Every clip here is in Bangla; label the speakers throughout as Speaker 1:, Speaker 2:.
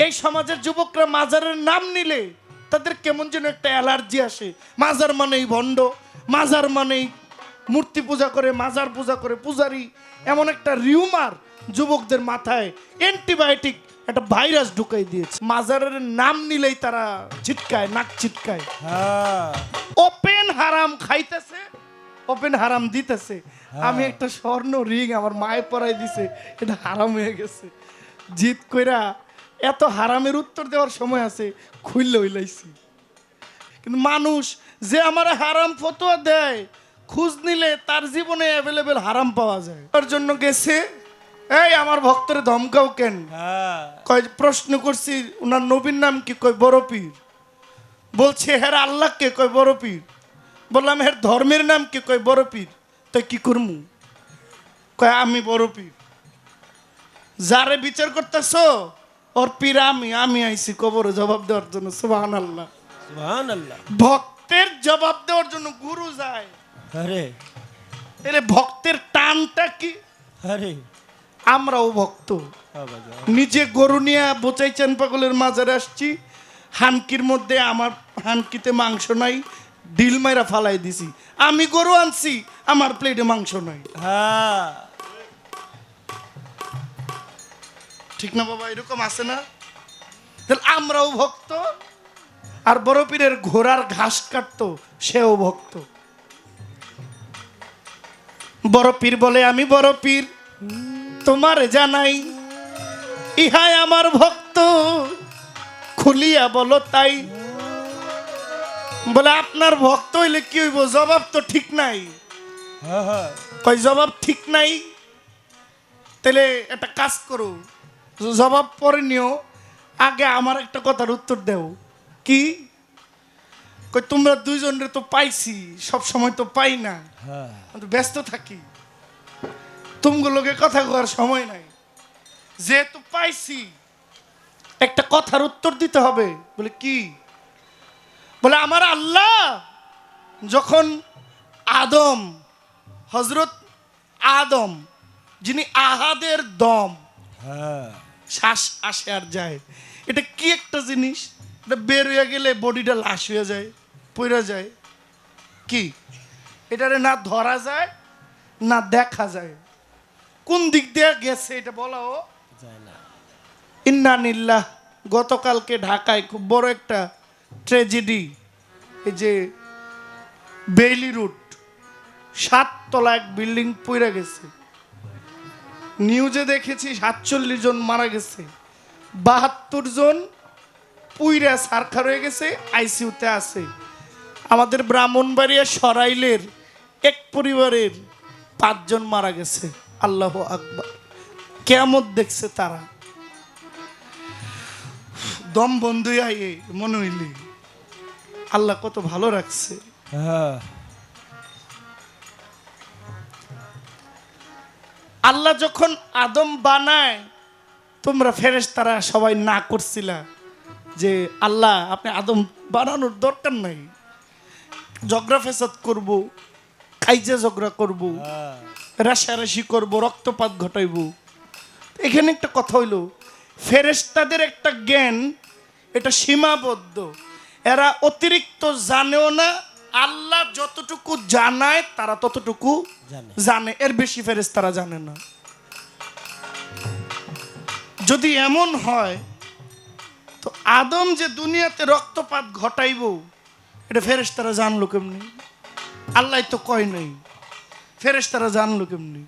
Speaker 1: এই সমাজের যুবকরা মাজারের নাম নিলে তাদের কেমন যেন একটা অ্যালার্জি আসে। মাজার মানেই ভণ্ড, মাজার মানেই মূর্তি পূজা করে, মাজার পূজা করে পূজারি, এমন একটা রিউমার যুবকদের মাথায় অ্যান্টিবায়োটিক একটা ভাইরাস ঢুকাই দিয়েছে। মাজারের নাম নিলেই তারা চিৎকায়, নাক চিৎকায়। ওপেন হারাম খাইতেছে, ওপেন হারাম দিতেছে। আমি একটা স্বর্ণ রিং আমার মায়ে পরাই দিছে, এটা হারাম হয়ে গেছে। জিত কইরা এত হারামের উত্তর দেওয়ার সময় আছে, খুললে হইলাইছি। কিন্তু মানুষ যে আমার হারাম ফতোয়া দেয়, খোঁজ নিলে তার জীবনে অ্যাভেলেবেল হারাম পাওয়া যায়। তার জন্য গেছে, এই আমার ভক্তরে ধমকাও কেন? কয় প্রশ্ন করছি ওনার নবীর নাম কি? কয় বড় পীর। বলছে হ্যাঁ আল্লাহকে? কয় বড় পীর। বললাম হ্যাঁ ধর্মের নাম কি? কয় বড় পীর। তো কি করমু? কয় আমি বড় পীর। যারে বিচার করতেছো ওর পীর আমি, আমি আইছি কবরে জবাব দেওয়ার জন্য। সুবহানাল্লাহ, সুবহানাল্লাহ। ভক্তের জবাব দেওয়ার জন্য গুরু যায়। আরে এরে ভক্তের টানটা কি? আরে আমরাও ভক্ত। নিজে গরু নিয়ে বোচাইছেন পাগলের মাজারে আসছি, হানকির মধ্যে আমার হানকিতে মাংস নাই, ডিল মাইরা ফালাই দিছি। আমি গরু আনছি, আমার প্লেটে মাংস নাই। হ্যাঁ ঠিক না বাবা? এরকম আছে না? তাহলে আমরাও ভক্ত, আর বড় পীরের ঘোড়ার ঘাস কাটতো সেও ভক্ত। বড় পীর বলে আমি বড় পীর তোমার জানাই, ইহাই আমার ভক্ত খুলিয়া বলো তাই। বলে আপনার ভক্ত হইলে কি হইব? জবাব তো ঠিক নাই। কই জবাব ঠিক নাই? তাহলে একটা কাজ করো, জবাব পরে নিও, আগে আমার একটা কথার উত্তর দেও। কি? কই তোমরা দুইজনের তো পাইছি, সব সময় তো পাই না, ব্যস্ত থাকি, তুমগুলোকে কথা কওয়ার সময় নাই। যেহেতু পাইছি একটা কথার উত্তর দিতে হবে। বলে কি? বলে আমার আল্লাহ যখন আদম, হযরত আদম যিনি আহাদের দম, শ্বাস আসে আর যায়, এটা কি একটা জিনিস? এটা বের হয়ে গেলে বডিটা লাশ হয়ে যায়, পড়ে যায়। কি? এটারে না ধরা যায় না দেখা যায়, কোন দিক দিয়ে গেছে এটা বলাও যায় না। ইন্নানিল্লাহ। গতকালকে ঢাকায় খুব বড় একটা ট্র্যাজেডি, এই যে বেইলি রুট, 7 তলা এক বিল্ডিং পড়ে গেছে। নিউজে দেখেছি 47 জন মারা গেছে, 72 জন পুইরা সারখার হয়ে গেছে, আইসিইউতে আছে। আমাদের ব্রাহ্মণবাড়িয়া সরাইলের এক পরিবারের 5 জন মারা গেছে। আল্লাহু আকবার। কিয়ামত দেখছে তারা। দম বন্ধ হয়ে মনে হইলে আল্লাহ কত ভালো রাখছে। আল্লাহ যখন আদম বানায়, তোমরা ফেরেশতারা সবাই না করছিলা যে আল্লাহ আপনি আদম বানানোর দরকার নাই, ঝগড়া ফেসাদ করব, কাইজা ঝগড়া করব, রাশারাশি করব, রক্তপাত ঘটাইব। এখানে একটা কথা হইল, ফেরেশতাদের একটা জ্ঞান এটা সীমাবদ্ধ, এরা অতিরিক্ত জানেও না। আল্লাহ যতটুকু জানায় তারা ততটুকু জানে, এর বেশি ফেরেশতারা জানে না। যদি এমন হয় তো আদম যে দুনিয়াতে রক্তপাত ঘটাইব এটা ফেরেশতারা জানলো কেমনি? আল্লাহ তো কয় নাই, ফেরেশতারা জানলো কেমনি?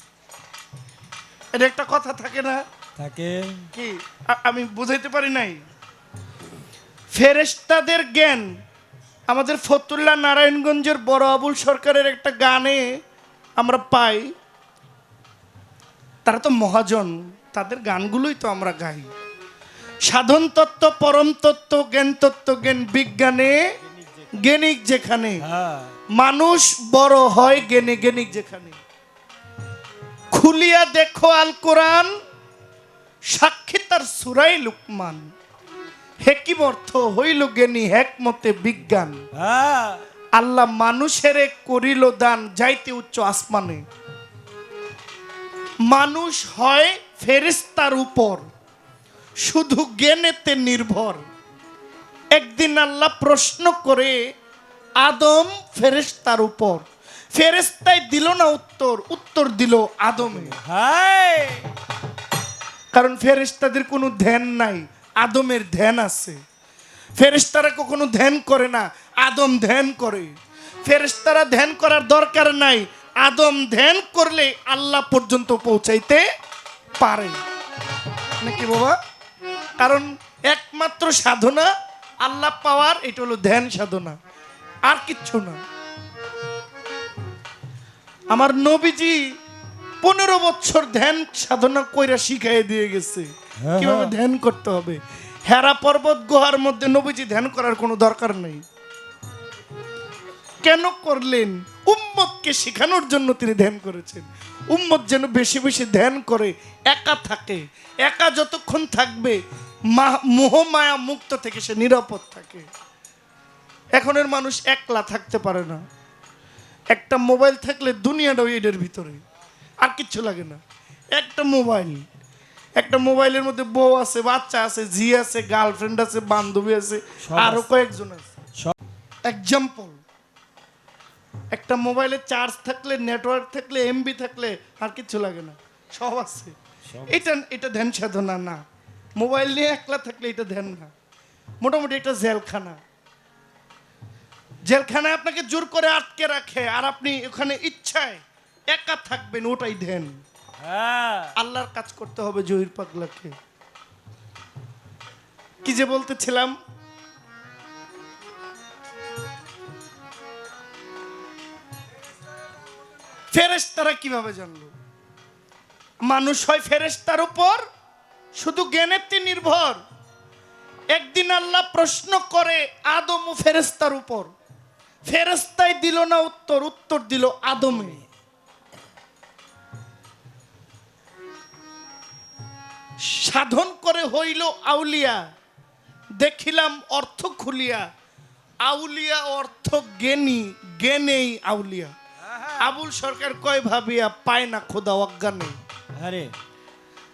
Speaker 1: এটা একটা কথা থাকে না? থাকে কি? আমি বুঝাইতে পারি নাই। ফেরেশতাদের জ্ঞান আমাদের ফতুল্লাহ নারায়ণগঞ্জের বড় আবুল সরকারের একটা গানে আমরা পাই। তারা তো মহাজন, তাদের গানগুলোই তো আমরা গাই। সাধন তত্ত্ব, পরম তত্ত্ব, জ্ঞান তত্ত্ব, জ্ঞান বিজ্ঞানে জ্ঞানিক যেখানে, মানুষ বড় হয় জ্ঞানে জ্ঞানিক যেখানে। খুলিয়া দেখো আল কোরআন, সাক্ষী তার সূরা লুকমান, হেকিম অর্থ হইল জ্ঞানী, হেকমতে বিজ্ঞান। আল্লাহ মানুষের করিল দান, যাইতে উচ্চ আসমানে। মানুষ হয় ফেরেশতার উপর, শুধু জ্ঞানেতে নির্ভর। একদিন আল্লাহ প্রশ্ন করে আদম ফেরেশতার উপর, ফেরেশতাই দিল না উত্তর, উত্তর দিল আদমে। কারণ ফেরেশতাদের কোনো ধ্যান নাই, আদমের ধ্যান আছে। ফেরেশতারা কখনো ধ্যান করে না, আদম ধ্যান করে। ফেরেশতারা ধ্যান করার দরকার নাই, আদম ধ্যান করলে আল্লাহ পর্যন্ত পৌঁছাইতে পারে নাকি বাবা? কারণ একমাত্র সাধনা আল্লাহ পাওয়ার, এটা হলো ধ্যান সাধনা, আর কিচ্ছু না। আমার নবীজি 15 বছর ধ্যান সাধনা কইরা শিখাই দিয়ে গেছে কিভাবে ধ্যান করতে হবে। হেরা পর্বত গুহার মধ্যে নবীজি ধ্যান করার কোনো দরকার নেই। কেন করলেন? উম্মতকে শেখানোর জন্য তিনি ধ্যান করেছেন। উম্মত যেন বেশি বেশি ধ্যান করে, একা থাকে। একা যতক্ষণ থাকবে মোহমায়া মুক্ত থেকে সে নিরাপদ থাকে। এখনের মানুষ একলা থাকতে পারে না। একটা মোবাইল থাকলে দুনিয়াটাও এটার ভিতরে, আর কিচ্ছু লাগে না। একটা মোবাইল, একটা মোবাইলের মধ্যে বউ আছে, বাচ্চা আছে, ঝি আছে, গার্লফ্রেন্ড আছে, বান্ধবী আছে, আরো কয়েকজন আছে। এক্সাম্পল, একটা মোবাইলে চার্জ থাকলে, নেটওয়ার্ক থাকলে, এমবি থাকলে আর কিচ্ছু লাগে না, সব আছে। এটা ধ্যান সাধনা না। মোবাইল নিয়ে একলা থাকলে এটা ধ্যান না, মোটামুটি একটা জেলখানা। জেলখানায় আপনাকে জোর করে আটকে রাখে, আর আপনি ওখানে ইচ্ছায় একা থাকবেন, ওটাই ধ্যান। আল্লাহর কাজ করতে হবে জহির পাগলাকে। কি যে বলতেছিলাম, ফেরেশতারা কিভাবে জানলো? মানুষ হয় ফেরেশতার উপর শুধু জ্ঞানেতে নির্ভর। একদিন আল্লাহ প্রশ্ন করে আদম ও ফেরেশতার উপর, ফেরেশতাই দিল না উত্তর, উত্তর দিল আদমে। সাধন করে হইল আউলিয়া, দেখিলাম অর্থ খুলিয়া। আউলিয়া অর্থ জ্ঞানী, জ্ঞানেই আউলিয়া। আবুল সরকার কয় ভাবিয়া পায় না খোদা অজ্ঞানে।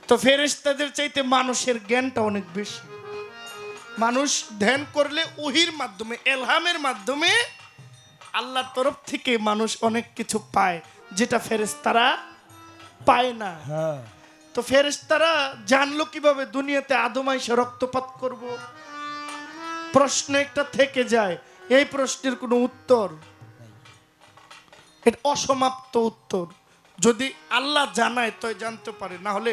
Speaker 1: তো ফেরেশতাদের চাইতে মানুষের জ্ঞানটা অনেক বেশি। মানুষ ধ্যান করলে ওহির মাধ্যমে, এলহামের মাধ্যমে আল্লাহর তরফ থেকে মানুষ অনেক কিছু পায়, যেটা ফেরেশতারা পায় না। তো ফেরেশতারা জানলো কিভাবে দুনিয়াতে আদম আইসা রক্তপাত করব? প্রশ্ন একটা থেকে যায়, এই প্রশ্নের কোনো উত্তর, এটা অসমাপ্ত উত্তর। যদি আল্লাহ জানায় তো জানতে পারে, না হলে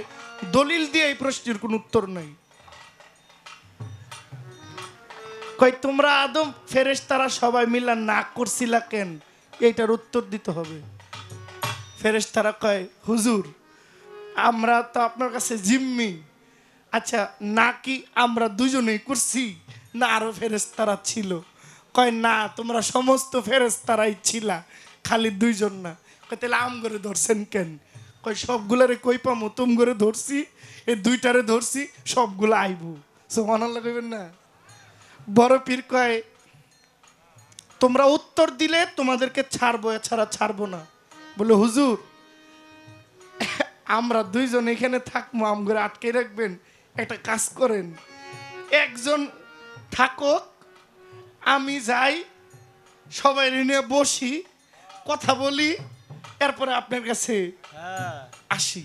Speaker 1: দলিল দিয়ে এই প্রশ্নের কোনো উত্তর নাই। কই তোমরা আদম ফেরেশতারা সবাই মিলা না করছিলা কেন, এইটার উত্তর দিতে হবে। ফেরেশতারা কয় হুজুর আমরা তো আপনার কাছে জিম্মি। আচ্ছা নাকি আমরা দুজনেই করছি না আরো ফেরেশতারা ছিল? কয় না, তোমরা সমস্ত ফেরেশতারাই ছিলা, খালি দুইজন না। কয় তাহলে আম করে ধরছেন কেন? কয় সবগুলারে কই পামু, তুম করে ধরছি, এই দুইটারে ধরছি, সবগুলা আইবো। সুবহানাল্লাহ কইবেন না? বড় পীর কয় তোমরা উত্তর দিলে তোমাদেরকে ছাড়বো, এছাড়া ছাড়বো না। বলে হুজুর আমরা দুইজন এখানে থাকবো, আমগরে আটকে রাখবেন, একটা কাজ করেন, একজন থাকুক, আমি যাই, সবাই নিয়ে বসি, কথা বলি, এরপরে আপনার কাছে আসি।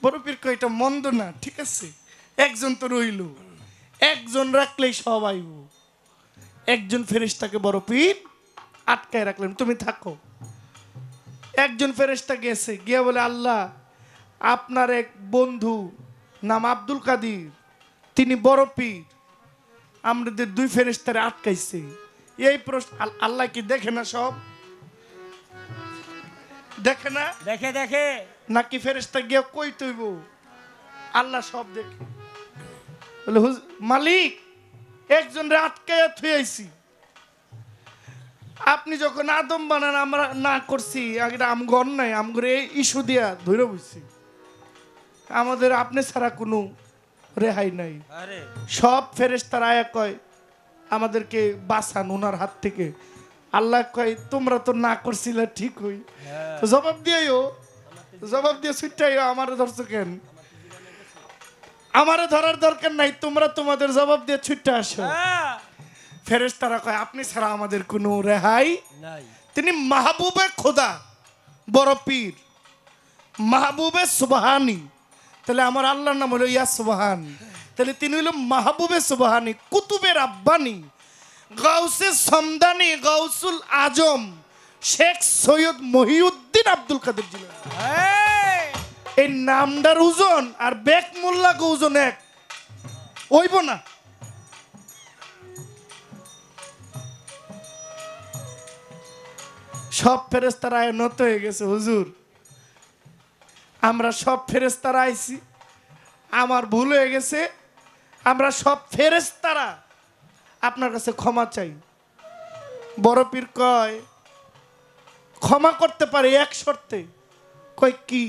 Speaker 1: বড় পীর কয় এটা মন্দ না, ঠিক আছে, একজন তো রইল, একজন রাখলেই সবাই। একজন ফেরেশতাকে বড় পীর আটকায় রাখলেন, তুমি থাকো। একজন ফেরেশতা গেছে, গিয়ে বলে আল্লাহ আপনার এক বন্ধু নাম আব্দুল কাদির, তিনি বড় পীর, আমাদের দুই ফেরেশতারে আটকাইছে। এই প্রশ্ন আল্লাহ কি দেখে না? সব দেখে না?
Speaker 2: দেখে দেখে
Speaker 1: নাকি ফেরেশতা গিয়ে কই তৈব? আল্লাহ সব দেখে। বলে মালিক একজন আটকাইয়া থুইছি, আপনি যখন আদম বানান আমরা না করছি, আমগর নাই, আমগরে ইস্যু দিয়া ধরে বসছি, আমাদের আপনি ছাড়া কোনো রেহাই নাই। সব ফেরেশতারা আয়া কয় আমাদেরকে বাঁচান ওনার হাত থেকে। আল্লাহ কয় তোমরা তো না করছিলে ঠিক হই, তো জবাব দিয়েও, জবাব দিয়ে ছুটাইও, আমার ধরছো কেন? আমারে ধরার দরকার নাই, তোমরা তোমাদের জবাব দিয়ে ছুটে আসো। ফেরেশতারা কয় আপনি ছাড়া আমাদের কোনো রেহাই
Speaker 2: নাই।
Speaker 1: তিনি মাহবুবে খোদা, বড় পীর, মাহবুবে সুবহানি। তাহলে আমার আল্লাহর নাম হলো ইয়া সুবহান, তাহলে তিনি হলো মাহবুবে সুবহানি, কুতুবে রাব্বানি, গাউসে সমদানি, গাউসুল আজম, শেখ সৈয়দ মহিউদ্দিন আব্দুল কাদের জিলানী। এই নামদার ওজন আর বেক মোল্লা ওজন এক হইব না। সব ফেরেশতারা নত হয়ে গেছে, হুজুর আমরা সব ফেরেশতারা আইছি, আমার ভুল হয়ে গেছে, আমরা সব ফেরেশতারা আপনার কাছে ক্ষমা চাই। বড় পীর কয় ক্ষমা করতে পারে এক শর্তে। কয় কি?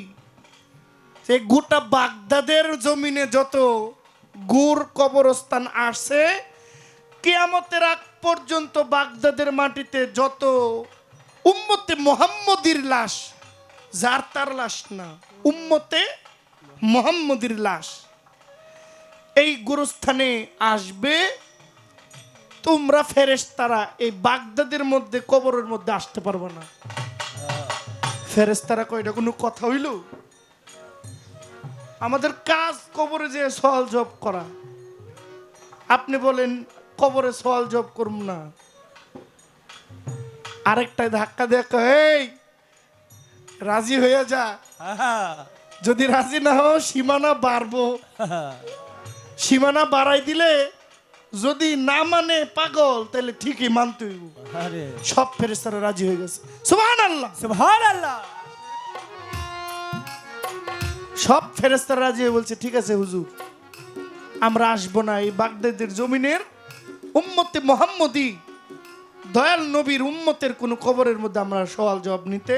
Speaker 1: যে গোটা বাগদাদের জমিনে যত গুর কবরস্থান আসে, কিয়ামতের আগ পর্যন্ত বাগদাদের মাটিতে যত উম্মতে মুহাম্মদীর লাশ, যার তার লাশ না, উম্মতে মুহাম্মদীর লাশ এই গুরুস্থানে আসবে, তোমরা ফেরেশতারা এই বাগদাদের মধ্যে কবরের মধ্যে আসতে পারবে না। ফেরেশতারা কয় এটা কোনো কথা হইল? আমাদের কাজ কবরে যে সওয়াল জব করা, আপনি বলেন কবরে সওয়াল জব করব না। আরেকটাই ধাক্কা দেখা, এই রাজি হয়ে যা, যদি রাজি না হও সীমানা বাড়বো, সীমানা বাড়াই দিলে যদি না মানে পাগল তাহলে ঠিকই মানতে হইব। সব ফেরেশতারা রাজি হয়ে গেছে। সুবহানাল্লাহ,
Speaker 2: সুবহানাল্লাহ।
Speaker 1: সব ফেরেশতারা রাজি হয়ে বলছে ঠিক আছে হুজুর, আমরা আসবো না। এই বাগদাদের জমিনের উম্মতে মুহাম্মদী দয়াল নবীর উম্মতের কোন কবরের মধ্যে আমরা সওয়াল জবাব নিতে।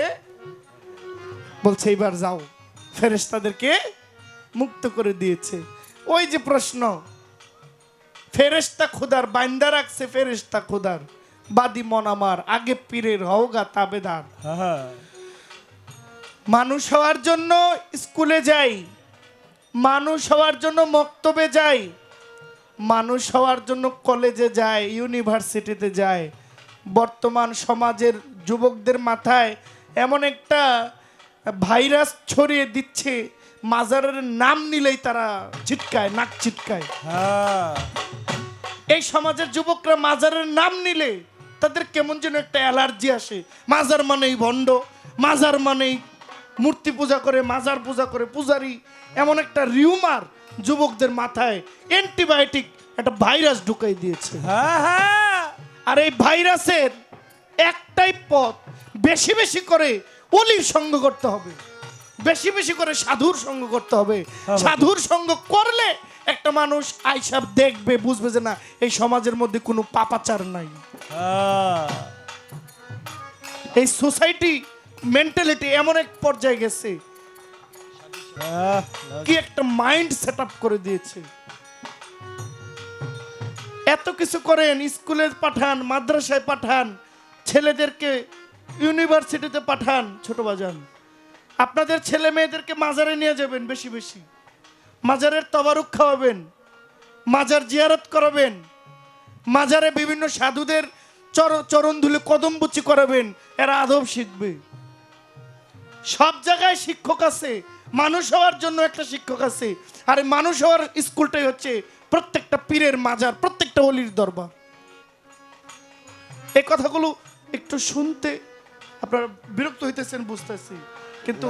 Speaker 1: বলছে এইবার যাও। ফেরেশতাদেরকে মুক্ত করে দিয়েছে। ওই যে প্রশ্ন, ফেরেশতা খোদার বান্দা রাখছে, ফেরেশতা খোদার বাদি মন আমার, আগে পীরের হওগা তাবেদার। মানুষ হওয়ার জন্য স্কুলে যাই, মানুষ হওয়ার জন্য মক্তবে যাই, মানুষ হওয়ার জন্য কলেজে যায়, ইউনিভার্সিটিতে যায়। বর্তমান সমাজের যুবকদের মাথায় এমন একটা ভাইরাস ছড়িয়ে দিচ্ছে, মাজারের নাম নিলেই তারা চিৎকায়, নাক চিৎকায়। এই সমাজের যুবকরা মাজারের নাম নিলে তাদের কেমন যেন একটা অ্যালার্জি আসে। মাজার মানেই ভণ্ড, মাজার মানেই মূর্তি পূজা করে, মাজার পূজা করে পূজারি, এমন একটা রিউমার যুবকদের মাথায় অ্যান্টিবায়োটিক একটা ভাইরাস ঢুকাই দিয়েছে। আর এই ভাইরাসের একটাই পথ, বেশি বেশি করে অলির সঙ্গ করতে হবে, বেশি বেশি করে সাধুর সঙ্গ করতে হবে। সাধুর সঙ্গ করলে একটা মানুষ আইসাব দেখবে, বুঝবে যে না এই সমাজের মধ্যে কোনো পাপাচার নাই। এই সোসাইটি মেন্টালিটি এমন এক পর্যায়ে গেছে, কি একটা মাইন্ড সেট আপ করে দিয়েছে। এত কিছু করেন, স্কুলে পাঠান, মাদ্রাসায় পাঠান, ছেলেদেরকে ইউনিভার্সিটিতে পাঠান। ছোট বাজান, আপনাদের ছেলে মেয়েদেরকে মাজারে নিয়ে যাবেন, বেশি বেশি মাজারের তবারুক খাওয়াবেন, মাজার জিয়ারত করাবেন, মাজারে বিভিন্ন সাধুদের চরণ ধুলে কদম বুচি করাবেন, এরা আদব শিখবে। সব জায়গায় শিক্ষক আছে, মানুষ হওয়ার জন্য একটা শিক্ষক আছে। আর এই মানুষ হওয়ার স্কুলটাই হচ্ছে প্রত্যেকটা পীরের মাজার, প্রত্যেকটা অলির দরবার। এই কথাগুলো একটু শুনতে আপনারা বিরক্ত হইতেছেন বুঝতেছি, কিন্তু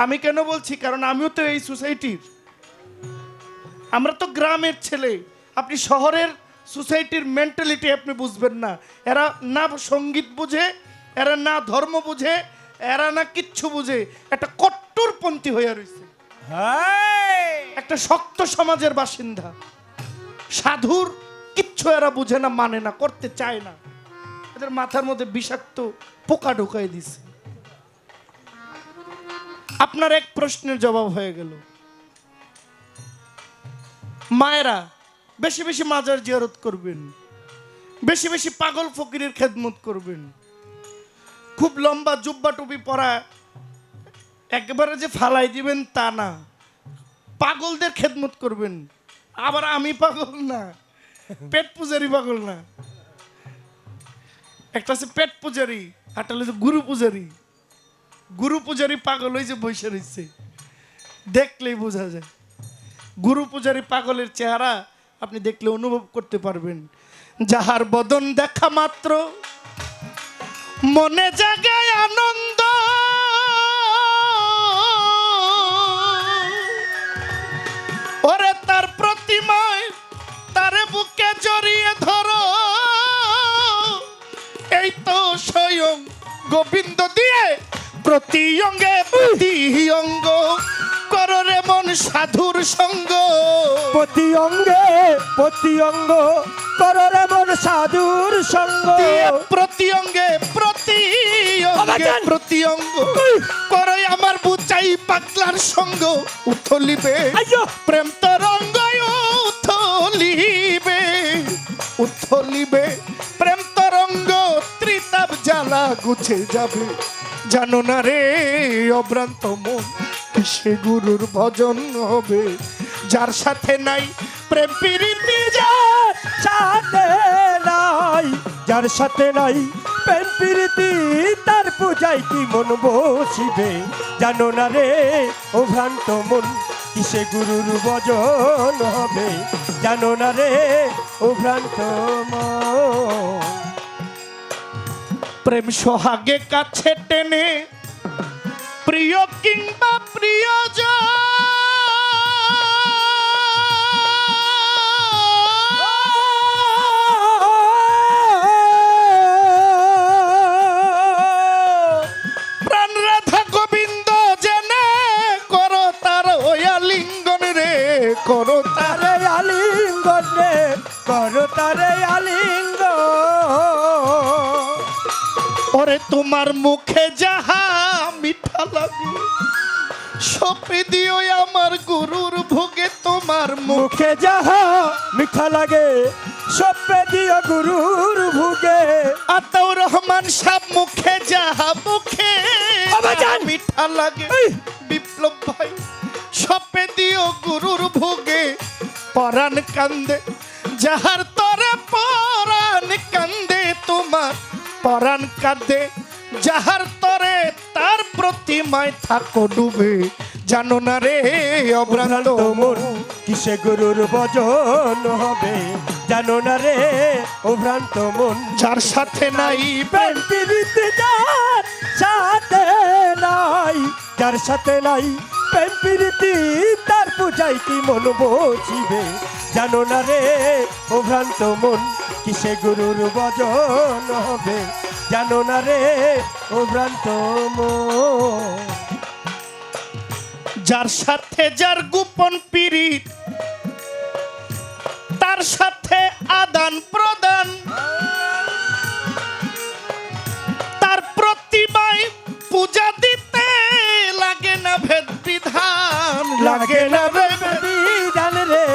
Speaker 1: আমি কেন বলছি, কারণ আমিও তো এই সোসাইটির, আমরা তো গ্রামের ছেলে। আপনি শহরের সোসাইটির মেন্টালিটি আপনি বুঝবেন না। এরা না সঙ্গীত বুঝে, এরা না ধর্ম বুঝে, এরা না কিচ্ছু বুঝে, একটা কট্টরপন্থী হয়ে রয়েছে, একটা শক্ত সমাজের বাসিন্দা। সাধুর কিচ্ছু এরা বুঝে না, মানে না, করতে চায় না। এদের মাথার মধ্যে বিষাক্ত পোকা ঢুকাই দিছে। আপনার এক প্রশ্নের জবাব হয়ে গেল। মায়েরা বেশি বেশি মাজার জিয়ারত করবেন, বেশি বেশি পাগল ফকিরের খেদমত করবেন। খুব লম্বা জুব্বা টুপি পরা একেবারে যে ফালাই দিবেন তা না, পাগলদের খেদমত করবেন। আবার আমি পাগল না, পেট পূজারি পাগল না। একটা আছে পেট পূজারি, একটা হচ্ছে গুরু পূজারি। গুরু পূজারি পাগল হয়েছে বসে রয়েছে, দেখলেই বোঝা যায়। গুরু পূজারি পাগলের চেহারা আপনি দেখলে অনুভব করতে পারবেন। যাহার বদন দেখা মাত্র মনে জাগায় আনন্দ, ওরে তার প্রতিমায় তারে বুকে জড়িয়ে ধরো, এই তো স্বয়ং গোবিন্দ দিয়ে প্রতি অঙ্গে প্রতি অঙ্গ করো রে মন সাধুর সঙ্গ।
Speaker 2: প্রতি অঙ্গে প্রতি অঙ্গ করো রে মন সাধুর সঙ্গ।
Speaker 1: প্রতি অঙ্গে প্রতি অঙ্গে প্রতি অঙ্গ করো আমার বুচাই পাগলার সঙ্গ। উথলিবে প্রেম তরঙ্গ, উথলিবে উথলিবে প্রেম তরঙ্গ, ত্রিতাপ জ্বালা গুছে যাবে। জানো না রে অভ্রান্ত মন কিসে গুরুর ভজন হবে। যার সাথে নাই প্রেম প্রীতি,
Speaker 2: যার সাথে নাই, যার সাথে নাই প্রেম প্রীতি, তার পূজায় কি মন বসিবে। জানো না রে ও ভ্রান্ত মন কিসে গুরুর ভজন হবে। জানো না রে ও ভ্রান্ত মন।
Speaker 1: প্রেম সোহাগে কাছে টেনে প্রিয় কিংবা প্রিয়জন, প্রাণ রাধা গোবিন্দ জেনে করো তার ওই আলিঙ্গন রে, করো তার
Speaker 2: তারে আলিঙ্গন রে, করো তারে আলিঙ্গন।
Speaker 1: ওরে তোমার মুখে যাহা মিঠা লাগে সপে দিও আমার গুরুর ভোগে। তোমার
Speaker 2: মুখে যাহা মিঠা লাগে সপে দিও গুরুর ভোগে।
Speaker 1: আতাউর রহমান সাহেব মুখে যাহা মুখে মিঠা লাগে, বিপ্লব ভাই সপে দিও গুরুর ভোগে। পরাণ কান্দে যাহার তরে পরাণ কান্দে, তোমার পরাণ কাঁদে যাহার তরে তার প্রতিমায় থাকো ডুবে। জানো না রে অভ্রান্ত মন
Speaker 2: কিসে গুরুর ভজন হবে। জানো না রে ও ভ্রান্ত মন
Speaker 1: যার সাথে নাই
Speaker 2: প্রেম প্রীতি, যার সাথে নাই, যার সাথে নাই প্রেম প্রীতি, তার পূজায় কি মন বসিবে। জানো না রে ও ভ্রান্ত মন কিসে গুরুর ভজন হবে। জানো না রে ও ভ্রান্ত মন।
Speaker 1: যার সাথে যার গোপন পীড়িত, তার সাথে আদান প্রদান, তার প্রতিমায় পূজা দিতে লাগে না ভেদ বিধান, লাগে না ভেদ
Speaker 2: বিধান রে,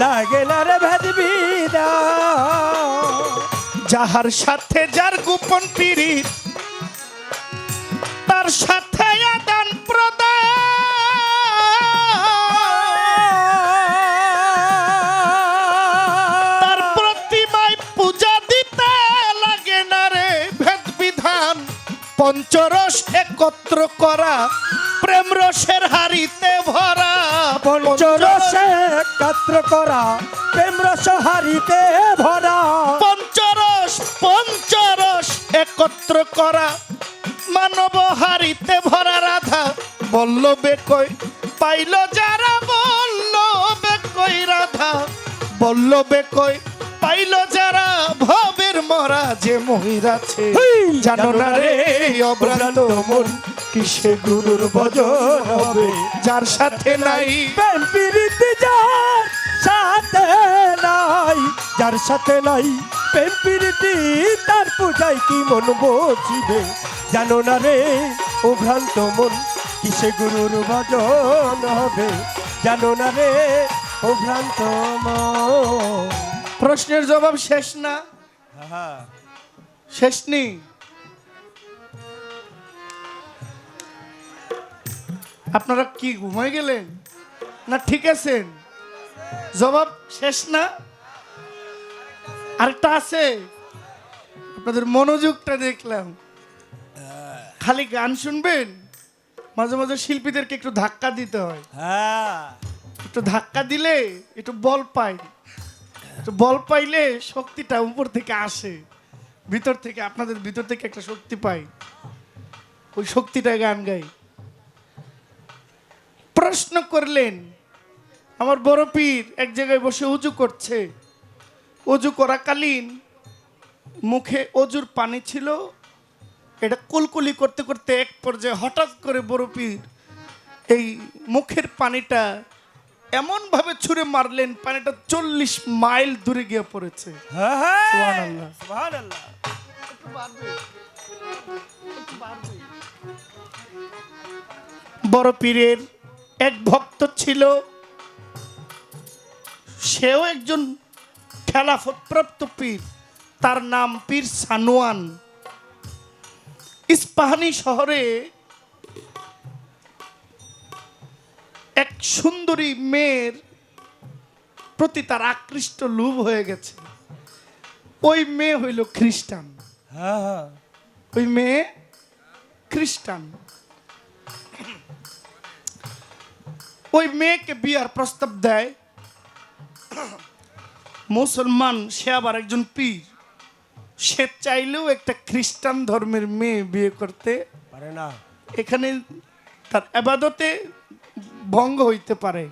Speaker 2: লাগে না রে ভেদ বিধান।
Speaker 1: যাহার সাথে যার গোপন পীড়িত, তার সাথে আদান প্রদান, তার প্রতিমায় পূজা দিতে লাগে না রে ভেদ বিধান। পঞ্চরস একত্র করা প্রেম রসের হাড়িতে ভরা,
Speaker 2: পঞ্চরসে একত্র করা প্রেম রস হারিতে ভরা।
Speaker 1: পঞ্চরস পঞ্চরস একত্র করা মানব হারিতে ভরা। রাধা বল্লবে কই পাইল যারা, বল্লবে কই রাধা বল্লবে কই পাইল যারা, ভবের মরা যে মহিরাছে। জানো না রে অভ্রান্ত মন কিসে গুরুর ভজন হবে। যার সাথে নাই
Speaker 2: প্রেম প্রীতি, যার সাথে নাই, যার সাথে নাই প্রেম প্রীতি, তার পূজায় কি মন বসিবে। জানো না রে ও ভ্রান্ত মন কিসে গুরুর ভজন হবে। জানো না রে ও ভ্রান্ত মন।
Speaker 1: প্রশ্নের জবাব শেষ না, শেষ নেই। আপনারা কি ঘুমাই গেলেন না ঠিক আছেন? জবাব শেষ না, আরেকটা আছে। আপনাদের মনোযোগটা দেখলাম, খালি গান শুনবেন, মাঝে মাঝে শিল্পীদেরকে একটু ধাক্কা দিতে হয়।
Speaker 2: হ্যাঁ
Speaker 1: একটু ধাক্কা দিলে একটু বল পাই, একটু বল পাইলে শক্তিটা উপর থেকে আসে, ভিতর থেকে, আপনাদের ভিতর থেকে একটা শক্তি পাই, ওই শক্তিটা গান গাই। প্রশ্ন করলেন, আমার বড় পীর এক জায়গায় বসে উজু করছে, অজু করাকালীন মুখে অজুর পানি ছিল, এটা কুলকুলি করতে করতে এক পর্যায়ে হঠাৎ করে বড় পীর এই মুখের পানিটা এমন ভাবে ছুঁড়ে মারলেন, পানিটা 40 মাইল দূরে গিয়ে পড়েছে।
Speaker 2: হ্যাঁ হ্যাঁ
Speaker 1: সুবহানাল্লাহ।
Speaker 2: সুবহানাল্লাহ।
Speaker 1: বড় পীরের এক ভক্ত ছিল, সেও একজন খেলাফতপ্রাপ্ত পীর, তার নাম পীর সানোয়ান। ইস্পাহানি শহরে এক সুন্দরী মেয়ের প্রতি তার আকৃষ্ট লোভ হয়ে গেছে। ওই মেয়ে হইল খ্রিস্টান,
Speaker 2: হ্যাঁ হ্যাঁ
Speaker 1: ওই মেয়ে খ্রিস্টান। ওই মেয়েকে বিয়ার প্রস্তাব দেয় মুসলমান, সে আবার একজন পীর, সে চাইলেও একটা খ্রিস্টান ধর্মের মেয়ে বিয়ে করতে
Speaker 2: পারে না।
Speaker 1: এখানে তার আবাদতে ভঙ্গ হইতে পারে,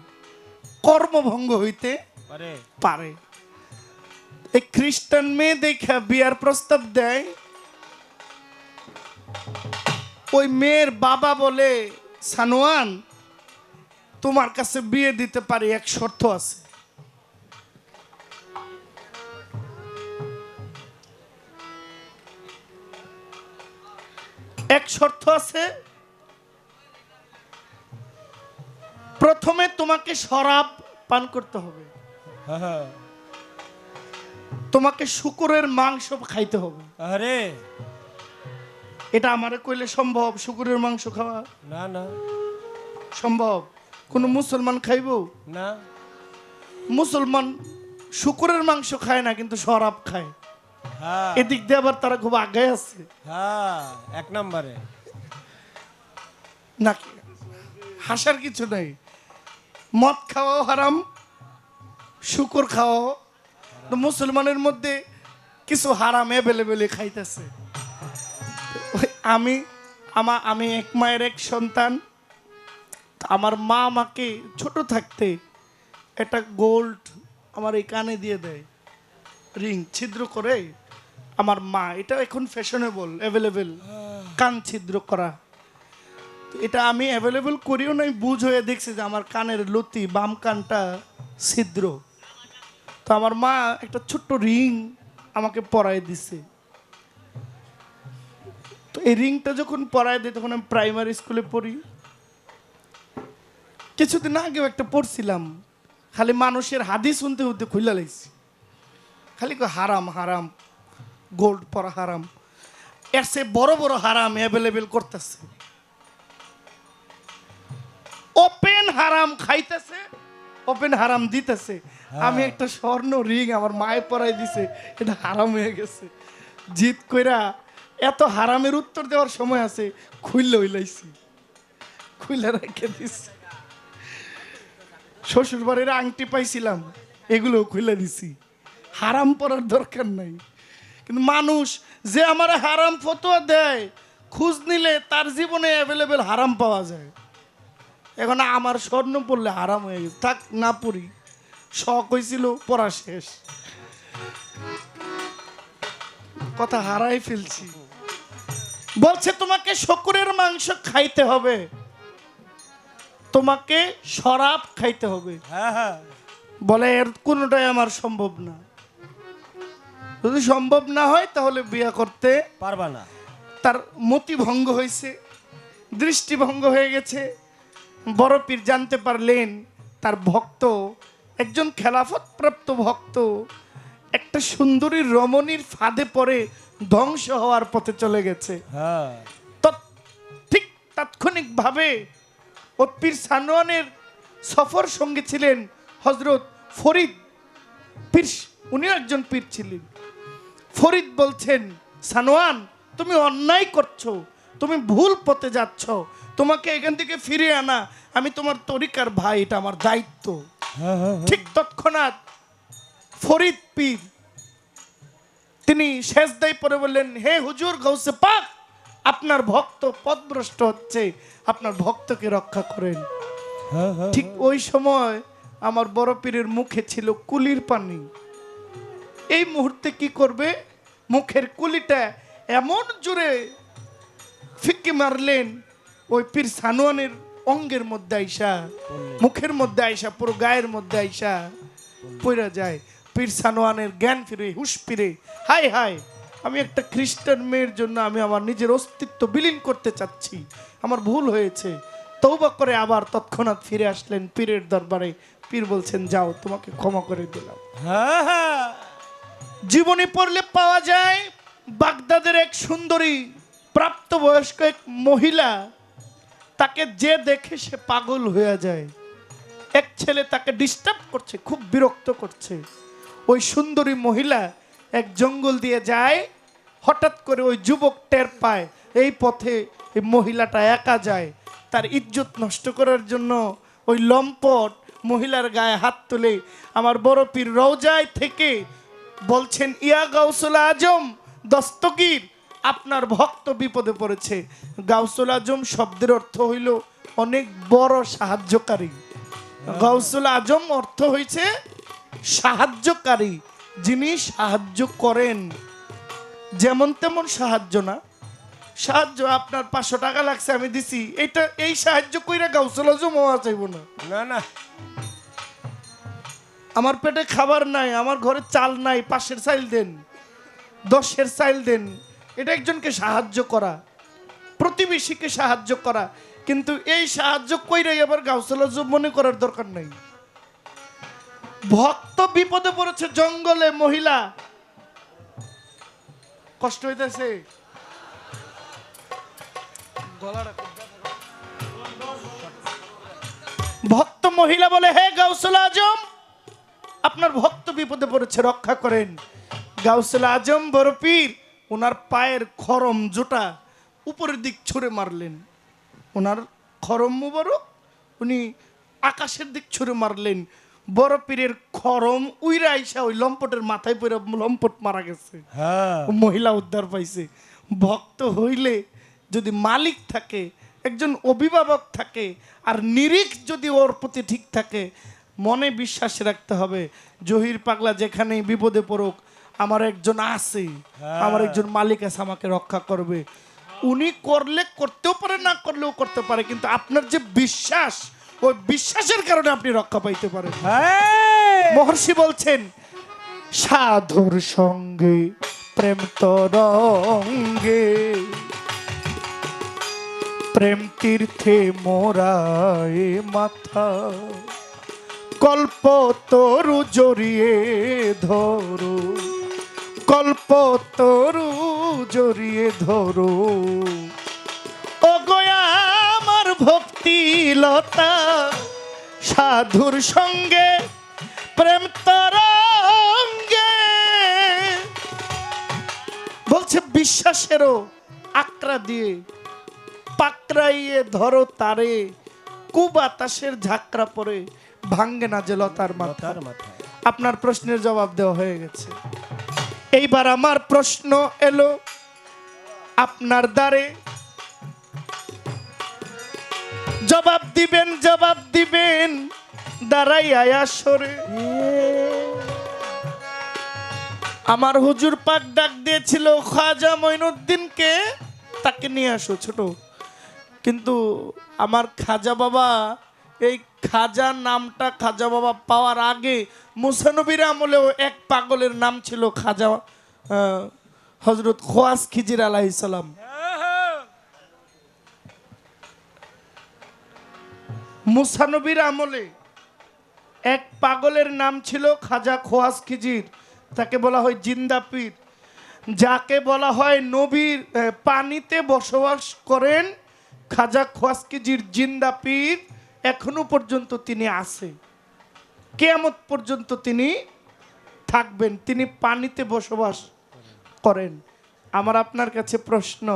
Speaker 1: কর্মভঙ্গ হইতে
Speaker 2: পারে।
Speaker 1: পারে। এই খ্রিস্টান মেয়ে দেখা বিয়ার প্রস্তাব দেয়। ওই মেয়ের বাবা বলে, সানোয়ান তোমার কাছে বিয়ে দিতে পারি, এক শর্ত আছে। এক শর্ত আছে, প্রথমে তোমাকে শরাব পান করতে হবে,
Speaker 2: হ্যাঁ হ্যাঁ।
Speaker 1: তোমাকে শুকুরের মাংস খাইতে হবে।
Speaker 2: আরে
Speaker 1: এটা আমারে কইলে সম্ভব? শুকুরের মাংস খাওয়া
Speaker 2: না না
Speaker 1: সম্ভব? কোন মুসলমান খাইব?
Speaker 2: না।
Speaker 1: মুসলমান শুকুরের মাংস খায় না, কিন্তু শরাব খায়।
Speaker 2: হ্যাঁ
Speaker 1: এদিক দিয়ে আবার তারা খুব আগায় আছে
Speaker 2: হ্যাঁ, এক নম্বরে।
Speaker 1: নাকি? হাসার কিছু নাই। মদ খাওয়াও হারাম, শুকুর খাওয়াও। তো মুসলমানের মধ্যে কিছু হারাম অ্যাভেলেবেলে খাইতেছে। আমি এক মায়ের এক সন্তান। আমার মা আমাকে ছোট থাকতে একটা গোল্ড আমার এই কানে দিয়ে দেয়, রিং ছিদ্র করে। আমার মা, এটা এখন ফ্যাশনেবল, অ্যাভেলেবেল কান ছিদ্র করা। তো এটা আমি অ্যাভেলেবল করিও নাই, বুঝ হয়ে দেখছি যে আমার কানের লতি বাম কানটা ছিদ্র। তো আমার মা একটা ছোট্ট রিং আমাকে পরায় দিছে। তো এই রিংটা যখন পরায় দিই, তখন আমি প্রাইমারি স্কুলে পড়ি। কিছুদিন আগেও একটা পড়ছিলাম, খালি মানুষের হাদিস শুনতে শুনতে খুইলা লাইছি, খালি হারাম হারাম, গোল্ড পরা হারাম। এর সে বড় বড় হারাম অ্যাভেলেবেল করতেছে, ওপেন হারাম খাইতেছে, ওপেন হারাম দিতেছে। আমি একটা স্বর্ণ রিং আমার মায়ে পরাই দিছে, এটা হারাম হয়ে গেছে। জিত কইরা এত হারামের উত্তর দেওয়ার সময় আছে, খুইলে হইলাইছি, খুইলে রেখে দিছি। শ্বশুর বাড়ির আংটি পাইছিলাম, এগুলো খুলে দিছি। হারাম পরার দরকার নাই, কিন্তু মানুষ যে আমার হারাম ফতোয়া দেয়, খোঁজ নিলে তার জীবনে অ্যাভেলেবেল হারাম পাওয়া যায়। এখন আমার স্বর্ণ পড়লে হারাম হয়ে গেছে, থাক না পড়ি। শখ হয়েছিল, পড়া শেষ, কথা হারাই ফেলছি। বলছে তোমাকে শুকুরের মাংস খাইতে হবে, তোমাকে শরাব খাইতে হবে।
Speaker 2: হ্যাঁ হ্যাঁ।
Speaker 1: বলে এর কোনোটাই আমার সম্ভব না। যদি সম্ভব না হয় তাহলে বিয়ে করতে
Speaker 2: পারবা না।
Speaker 1: তার মতি ভঙ্গ হয়েছে, দৃষ্টিভঙ্গ হয়ে গেছে। বড় পীর জানতে পারলেন তার ভক্ত, একজন খেলাফত প্রাপ্ত ভক্ত, একটা সুন্দরী রমণীর ফাঁদে পড়ে ধ্বংস হওয়ার পথে চলে গেছে।
Speaker 2: হ্যাঁ
Speaker 1: ঠিক তাৎক্ষণিকভাবে ও পীর সানোয়ানের সফর সঙ্গী ছিলেন হজরত ফরিদ পীর, উনিও একজন পীর ছিলেন। ফরিদ বলছেন, সানোয়ান তুমি অন্যায় করছো, তুমি ভুল পথে যাচ্ছ, তোমাকে এখান থেকে ফিরে আনা আমি তোমার তরিকার ভাই, এটা আমার দায়িত্ব। ঠিক তৎক্ষণাৎ ফরিদ পীর তিনি সেজদায় পড়ে বললেন, হে হুজুর গাউসে পাক, আপনার ভক্ত পথভ্রষ্ট হচ্ছে, আপনার ভক্তকে রক্ষা করেন। ঠিক ওই সময় আমার বড় পীরের মুখে ছিল কুলির পানি। এই মুহূর্তে কি করবে, মুখের কুলিটা এমন জোরে ফিক্কি মারলেন, ওই পীর সানোয়ানের অঙ্গের মধ্যে আইসা, মুখের মধ্যে আইসা, পুরো গায়ের মধ্যে আইসা পড়া যায়। পীর সানোয়ানের জ্ঞান ফিরে, হুশ ফিরে, হাই হাই, আমি একটা খ্রিস্টান মেয়ের জন্য আমি আমার নিজের অস্তিত্ব বিলীন করতে চাচ্ছি, আমার ভুল হয়েছে। তওবা করে আবার তৎক্ষণাৎ ফিরে আসলেন পীরের দরবারে। পীর বলছেন, যাও, তোমাকে ক্ষমা করে দিলাম। জীবনী পড়লে পাওয়া যায় বাগদাদের এক সুন্দরী প্রাপ্তবয়স্ক এক মহিলা, তাকে যে দেখে সে পাগল হয়ে যায়। এক ছেলে তাকে ডিস্টার্ব করছে, খুব বিরক্ত করছে। ওই সুন্দরী মহিলা এক জঙ্গল দিয়ে যায়, হঠাৎ করে ওই যুবক টের পায় এই পথে এই মহিলাটা একা যায়। তার ইজ্জত নষ্ট করার জন্য ওই লম্পট মহিলার গায়ে হাত তুলে আমার বড় পীর রওজায় থেকে বলছেন, ইয়া গাউসুল আজম দস্তগীর, আপনার ভক্ত বিপদে পড়েছে। গাউসুল আজম শব্দের অর্থ হইল অনেক বড় সাহায্যকারী। গাউসুল আজম অর্থ হইছে সাহায্যকারী, যিনি সাহায্য করেন। যেমন তেমন সাহায্য না, সাহায্য আপনার 500 টাকা লাগছে আমি দিছি, এটা এই সাহায্য কইরা গাউসুল আজম হওয়া চাইব না।
Speaker 2: না না,
Speaker 1: আমার পেটে খাবার নাই, আমার ঘরে চাল নাই, 5-এর চাইল দেন, 10-এর চাইল দেন, এটা একজনকে সাহায্য করা, প্রতিবেশীকে সাহায্য করা। কিন্তু এই সাহায্য কইরাই আবার গাউসুল আজম মনে করার দরকার নাই। ভক্ত বিপদে পড়েছে জঙ্গলে, মহিলা কষ্ট হইতেছে, ভক্ত মহিলা বলে, হে গাউসুল আজম, আপনার ভক্ত বিপদে পড়েছে, রক্ষা করেন। গাউসুল আজম বড় পীর ওনার পায়ের খরম জোটা উপরের দিক ছুঁড়ে মারলেন। ওনার খরম মুবারক উনি আকাশের দিক ছুঁড়ে মারলেন। বড় পীরের খরম উইরা আইসা ওই লম্পটের মাথায় পড়ে লম্পট মারা গেছে। মহিলা উদ্ধার পাইছে। ভক্ত হইলে যদি মালিক থাকে, একজন অভিভাবক থাকে, আর নিরিখ যদি ওর প্রতি ঠিক থাকে, মনে বিশ্বাস রাখতে হবে, জহির পাগলা যেখানেই বিপদে পড়ুক, আমার একজন আছে, আমার একজন মালিক আছে, আমাকে রক্ষা করবে। উনি করলে করতেও পারে, না করলেও করতে পারে, কিন্তু আপনার যে বিশ্বাস, ওই বিশ্বাসের কারণে আপনি রক্ষা পাইতে পারেন। মহর্ষি বলছেন, সাধুর সঙ্গে প্রেম তরঙ্গে, প্রেম তীর্থে মোরায় মাথা, কল্প তরু জড়িয়ে ধরো, কল্প তরু জড়িয়ে ধরো, ও গয়া আমার ভক্তি লতা, সাধুর সঙ্গে প্রেম তরঙ্গে। বলছে বিশ্বাসেরও আকড়া দিয়ে পাকড়াইয়ে ধরো তারে, কুবাতাসের ঝাঁকড়া পরে ভাঙ্গে না যে লতার মাথা। আপনার প্রশ্নের জবাব দেওয়া হয়ে গেছে। এইবার আমার প্রশ্ন এলো আপনার দ্বারে, জবাব দিবেন, জবাব দিবেন দাঁড়াই আসরে। আমার হুজুর পাক ডাক দিয়েছিল খাজা মঈনুদ্দিনকে, তাকে নিয়ে আসো ছোট। কিন্তু আমার খাজা বাবা, এই খাজা নামটা খাজা বাবা পাওয়ার আগে মুসানবীর আমলেও এক পাগলের নাম ছিল খাজা হযরত খোয়াস খিজির আলাইহিস সালাম। মুসানবীর আমলে এক পাগলের নাম ছিল খাজা খোয়াস খিজির, তাকে বলা হয় জিন্দা পীর। যাকে বলা হয় নবীর পানিতে বসবাস করেন খাজা খোয়াস খিজির জিন্দা পীর, এখনো পর্যন্ত তিনি আছে। কিয়ামত পর্যন্ত তিনি থাকবেন, তিনি পানিতে বসবাস করেন। আমার আপনার কাছে প্রশ্ন,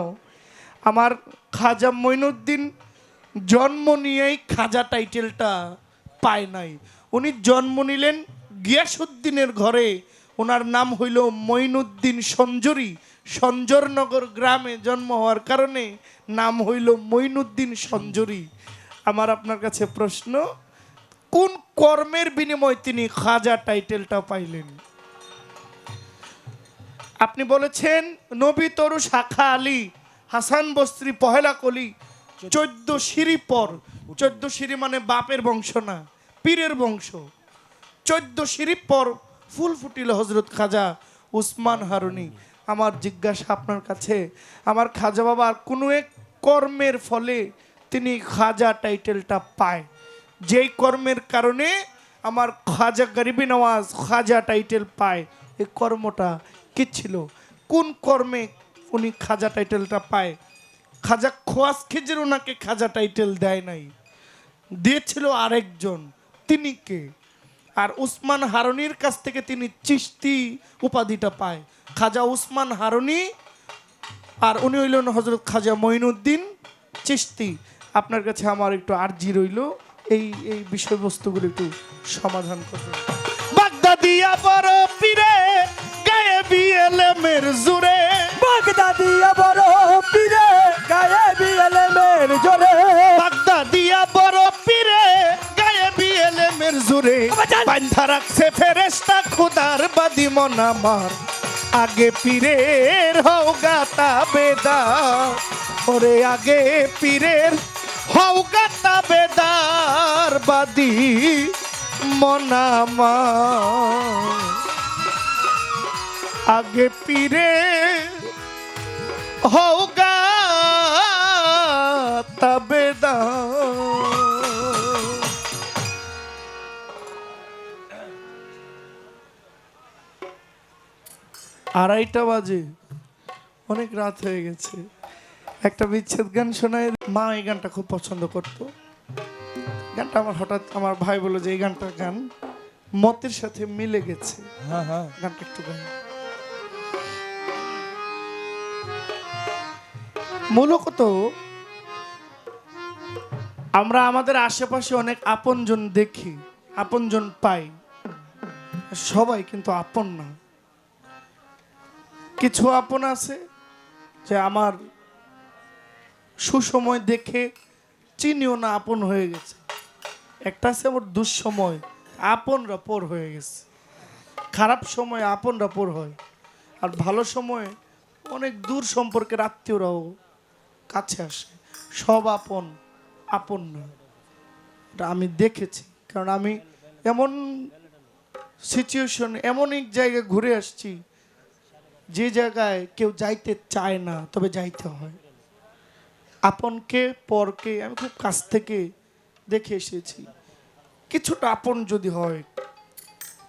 Speaker 1: আমার খাজা মঈনুদ্দিন জন্ম নিয়েই খাজা টাইটেলটা পায় নাই। উনি জন্ম নিলেন গিয়াসউদ্দিনের ঘরে। ওনার নাম হইল মঈনুদ্দিন সঞ্জরি। সঞ্জরনগর গ্রামে জন্ম হওয়ার কারণে নাম হইল মঈনুদ্দিন সঞ্জরি। আমার আপনার কাছে প্রশ্ন, কোন কর্মের বিনিময়ে তিনি খাজা টাইটেলটা পাইলেন? আপনি বলেছেন নবী তরু শাখা আলী হাসান বস্ত্রী পহেলা কলি 14 সিঁড়ি পর। 14 সিঁড়ি মানে বাপের বংশ না, পীরের বংশ। 14 সিঁড়ি পর ফুল ফুটিল হজরত খাজা উসমান হারুনি। আমার জিজ্ঞাসা আপনার কাছে, আমার খাজা বাবার কোনো এক কর্মের ফলে তিনি খাজা টাইটেলটা পায়, যেই কর্মের কারণে আমার খাজা গরিবী নওয়াজ খাজা টাইটেল পায়, এই কর্মটা কি ছিল? কোন কর্মে উনি খাজা টাইটেলটা পায়? খাজা খোয়াজ খিজির ওনাকে খাজা টাইটেল দেয় নাই, দিয়েছিল আরেকজন। তিনি কে? আর উসমান হারুনির কাছ থেকে তিনি চিশতি উপাধিটা পায়। খাজা উসমান হারুনি আর উনি হইলেন হজরত খাজা মঈনুদ্দিন চিশতি। আপনার কাছে আমার একটু আরজি রইল, এই এই বিষয়বস্তুগুলো একটু সমাধান করবেন। বাগদাদিয়া বড় পীরে গায়ে বিএলএমের জুড়ে,
Speaker 2: বাগদাদিয়া বড় পীরে গায়ে বিএলএমের জোরে,
Speaker 1: বাগদাদিয়া বড় পীরে গায়ে বিএলএমের জুড়ে, বান্ধা রাখছে ফেরেশতা খুদার বাদি মন আমার, আগে পীরের হওগা তাবেদার, ওরে আগে পীরের হওগা তাবেদার বাদি মন আমার, আগে পীরের হওগা তাবেদার। 2:30 বাজে, অনেক রাত হয়ে গেছে। একটা বিচ্ছেদ গান শোনায়। মা এই গানটা খুব পছন্দ করতো। গানটা আমার হঠাৎ আমার ভাই বলল যে এই গানটার গান মতের সাথে মিলে গেছে, গানটা একটু গান। মূলত আমরা আমাদের আশেপাশে অনেক আপনজন দেখি, আপনজন পাই, সবাই কিন্তু আপন না। কিছু আপন আছে যে আমার সুসময় দেখে চিনিও না আপন হয়ে গেছে। একটা আছে আমার দুঃসময় আপনরা পর হয়ে গেছে। খারাপ সময় আপনরা পর হয়, আর ভালো সময় অনেক দূর সম্পর্কের আত্মীয়রাও কাছে আসে। সব আপন আপন না, এটা আমি দেখেছি। কারণ আমি এমন সিচুয়েশন, এমন এক জায়গায় ঘুরে আসছি যে জায়গায় কেউ যাইতে চায় না, তবে যাইতে হয়। আপনকে পরকে আমি খুব কাছ থেকে দেখে এসেছি। কিছুটা আপন যদি হয়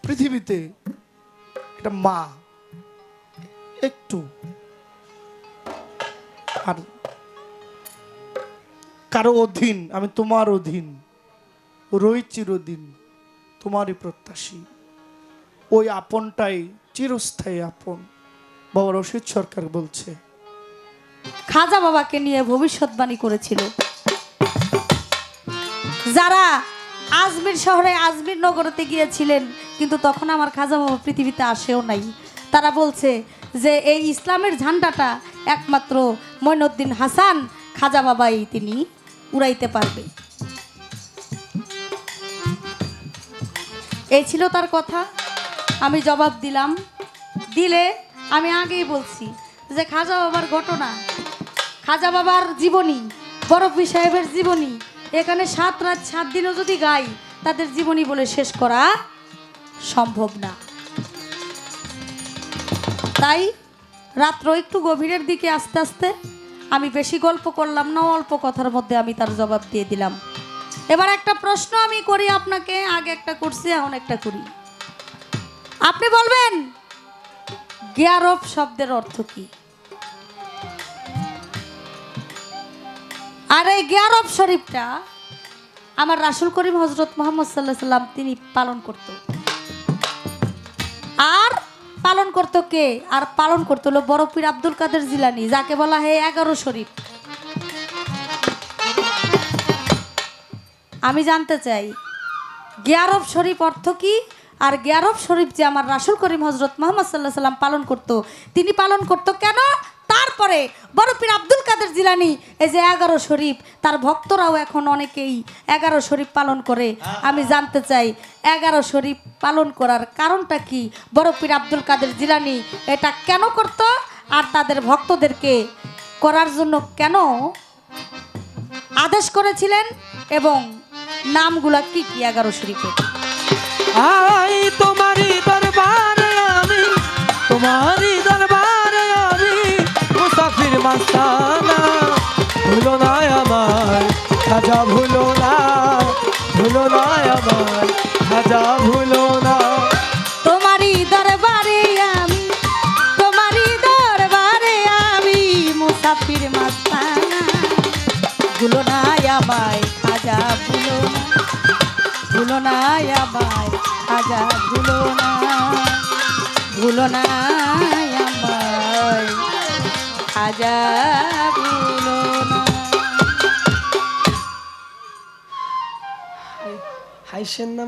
Speaker 1: পৃথিবীতে, এটা মা একটু, আর কারো অধীন, আমি তোমার অধীন, রই চিরদিন তোমারই প্রত্যাশী। ওই আপনটাই চিরস্থায়ী আপন। বাবা রশিদ সরকার বলছে,
Speaker 3: খাজা বাবাকে নিয়ে ভবিষ্যৎবাণী করেছিল যারা আজমির শহরে আজমির নগরতে গিয়েছিলেন, কিন্তু তখন আমার খাজা বাবা পৃথিবীতে আসেও নাই। তারা বলছে যে এই ইসলামের ঝান্ডাটা একমাত্র মঈনুদ্দিন হাসান খাজা বাবাই তিনি উড়াইতে পারবে। এই ছিল তার কথা। আমি জবাব দিলাম। দিলে আমি আগেই বলছি যে খাজা বাবার ঘটনা, খাজা বাবার জীবনী, বরফি সাহেবের জীবনী, এখানে 7 রাত 7 দিনও যদি গাই তাদের জীবনী বলে শেষ করা সম্ভব না। তাই রাত্র একটু গভীরের দিকে আস্তে আস্তে আমি বেশি গল্প করলাম না, অল্প কথার মধ্যে আমি তার জবাব দিয়ে দিলাম। এবার একটা প্রশ্ন আমি করি আপনাকে, আগে একটা করছি এখন একটা করি। আপনি বলবেন গিয়ারব শব্দের অর্থ কি? আর এই গিয়ারব শরীফটা আমার রাসূল করিম হযরত মুহাম্মদ সাল্লাল্লাহু আলাইহি সাল্লাম তিনি পালন করত। আর পালন করত কে? আর পালন করত হলো বড় পীর আব্দুল কাদের জিলানী, যাকে বলা হয় 11 শরীফ। আমি জানতে চাই 11 শরীফ অর্থ কি? আর 11 শরীফ যে আমার রাসূল করিম হযরত মুহাম্মদ সাল্লাল্লাহু আলাইহি সাল্লাম পালন করত, তিনি পালন করত কেন? তারপরে বড় পীর আব্দুল কাদের জিলানী এই যে 11 শরীফ, তার ভক্তরাও এখন অনেকেই 11 শরীফ পালন করে। আমি জানতে চাই 11 শরীফ পালন করার কারণটা কি? বড় পীর আব্দুল কাদের জিলানী এটা কেন করত? আর তাদের ভক্তদেরকে করার জন্য কেন আদেশ করেছিলেন? এবং নামগুলা কি কি 11 শরীফের?
Speaker 4: আই তোমারই দরবারে আমি, তোমারই দরবারে আমি মুসাফির মাস্তানা, ভুলো না আমায় খাজা, ভুলো না, ভুলো না আমায় খাজা, ভুলো না।
Speaker 3: তোমারই দরবারে আমি, তোমারই দরবারে আমি মুসাফির মাস্তানা, ভুলো না আমায় খাজা, ভুলো না, ভুলো না আমায় খাজা, ভুলো না, ভুলো না আমায় খাজা, ভুলো না।
Speaker 4: হাইসেন না